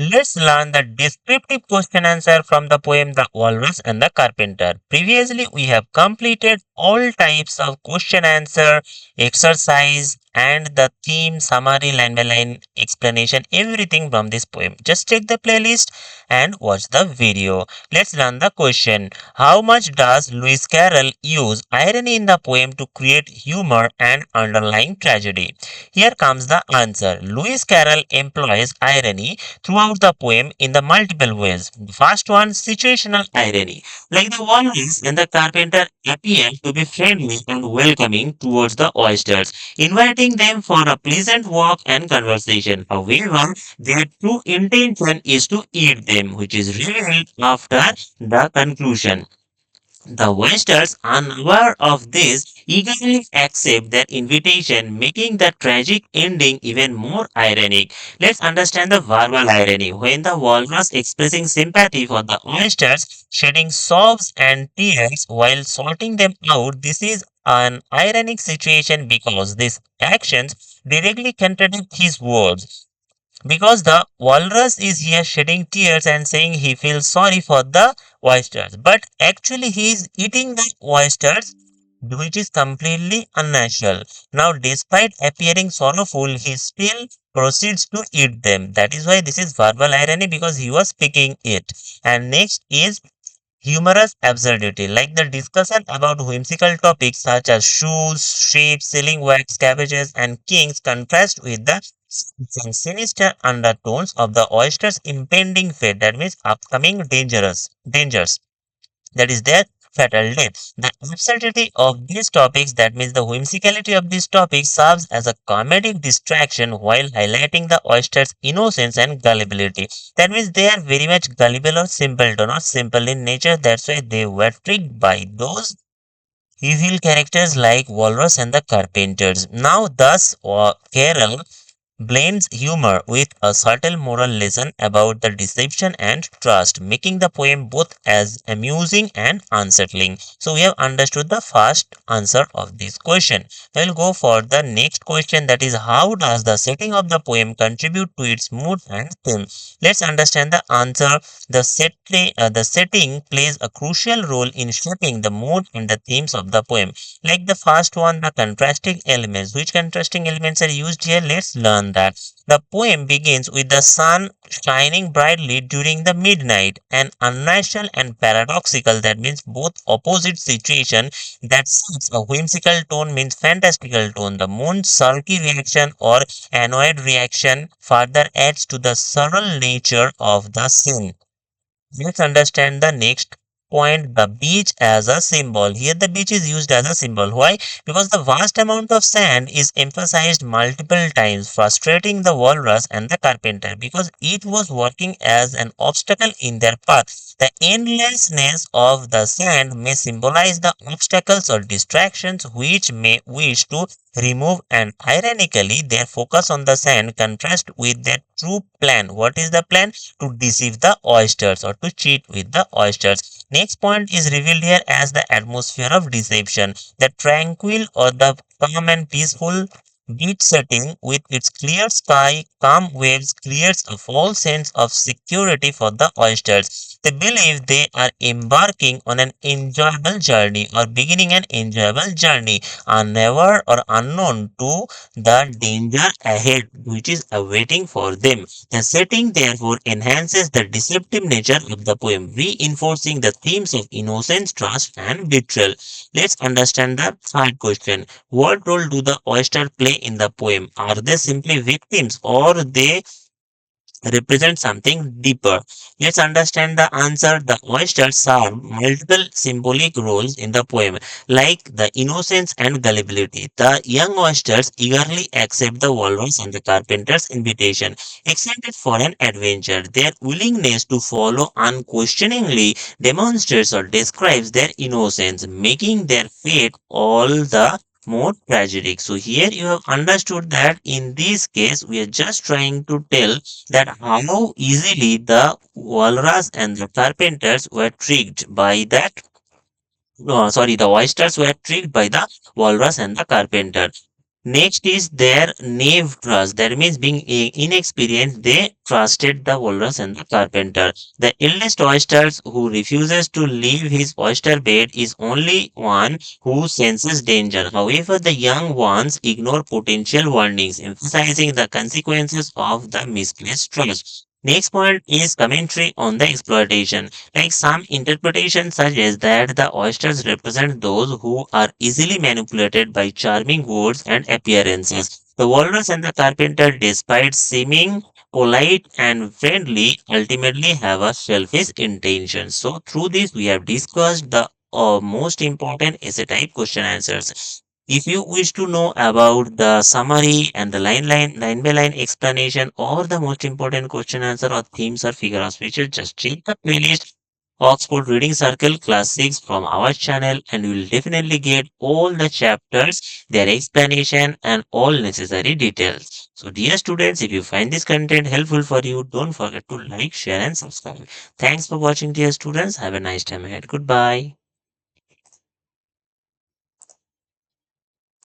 Let's learn the descriptive question answer from the poem The Walrus and the Carpenter. Previously, we have completed all types of question answer, exercise, and the theme, summary, line by line explanation, everything from this poem. Just check the playlist and watch the video. Let's learn the question. How much does Lewis Carroll use irony in the poem to create humor and underlying tragedy? Here comes the answer. Lewis Carroll employs irony throughout the poem in the multiple ways. The first one, situational irony. Like the walrus and the carpenter appear to be friendly and welcoming towards the oysters, inviting them for a pleasant walk and conversation. However, their true intention is to eat them, which is revealed after the conclusion. The Westers, unaware of this, eagerly accept their invitation, making the tragic ending even more ironic. Let's understand the verbal irony. When the walrus expressing sympathy for the oysters, shedding sobs and tears while sorting them out, this is an ironic situation because these actions directly contradict his words. Because the walrus is here shedding tears and saying he feels sorry for the oysters, but actually he is eating the oysters, which is completely unnatural. Now, despite appearing sorrowful, he still proceeds to eat them. That is why this is verbal irony because he was picking it. And next is humorous absurdity, like the discussion about whimsical topics such as shoes, sheep, sealing wax, cabbages, and kings contrast with the sinister undertones of the oyster's impending fate, that means upcoming dangers, that is their fatal death. The absurdity of these topics, that means the whimsicality of these topics, serves as a comedic distraction while highlighting the oyster's innocence and gullibility. That means they are very much gullible or simpleton or simple in nature. That's why they were tricked by those evil characters like Walrus and the Carpenters. Now, thus, Carol blends humor with a subtle moral lesson about the deception and trust, making the poem both as amusing and unsettling. So we have understood the first answer of this question. We'll go for the next question, that is how does the setting of the poem contribute to its mood and theme? Let's understand the answer. The setting plays a crucial role in shaping the mood and the themes of the poem. Like the first one, the contrasting elements. Which contrasting elements are used here? Let's learn that. The poem begins with the sun shining brightly during the midnight, an unnatural and paradoxical, that means both opposite situation, that sets a whimsical tone means fantastical tone. The moon's sulky reaction or annoyed reaction further adds to the surreal nature of the scene. Let's understand the next point, the beach as a symbol. Here the beach is used as a symbol. Why? Because the vast amount of sand is emphasized multiple times, frustrating the walrus and the carpenter because it was working as an obstacle in their path. The endlessness of the sand may symbolize the obstacles or distractions which may wish to remove, and ironically their focus on the sand contrasts with their true plan. What is the plan? To deceive the oysters or to cheat with the oysters. Next point is revealed here as the atmosphere of deception. The tranquil or the calm and peaceful beach setting with its clear sky, calm waves creates a false sense of security for the oysters. They believe they are embarking on an enjoyable journey or beginning an enjoyable journey, unaware or unknown to the danger ahead which is awaiting for them. The setting therefore enhances the deceptive nature of the poem, reinforcing the themes of innocence, trust, and betrayal. Let's understand the third question. What role do the oyster play in the poem? Are they simply victims or they represent something deeper? Let's understand the answer. The oysters serve multiple symbolic roles in the poem, like the innocence and gullibility. The young oysters eagerly accept the walrus and the carpenter's invitation, excited for an adventure. Their willingness to follow unquestioningly demonstrates or describes their innocence, making their fate all the more tragic. So here you have understood that in this case we are just trying to tell that how easily the walrus and the carpenters were tricked by the oysters were tricked by the walrus and the carpenter. Next is their naive trust. That means being inexperienced, they trusted the walrus and the carpenter. The eldest oysters who refuses to leave his oyster bed is only one who senses danger. However, the young ones ignore potential warnings, emphasizing the consequences of the misplaced trust. Next point is commentary on the exploitation. Like some interpretations suggest that the oysters represent those who are easily manipulated by charming words and appearances. The walrus and the carpenter, despite seeming polite and friendly, ultimately have a selfish intention. So, through this, we have discussed the most important essay type question answers. If you wish to know about the summary and the line by line explanation or the most important question answer or themes or figure of speech, just check the playlist Oxford Reading Circle Class 6 from our channel and you will definitely get all the chapters, their explanation and all necessary details. So dear students, if you find this content helpful for you, don't forget to like, share and subscribe. Thanks for watching dear students. Have a nice time ahead. Goodbye.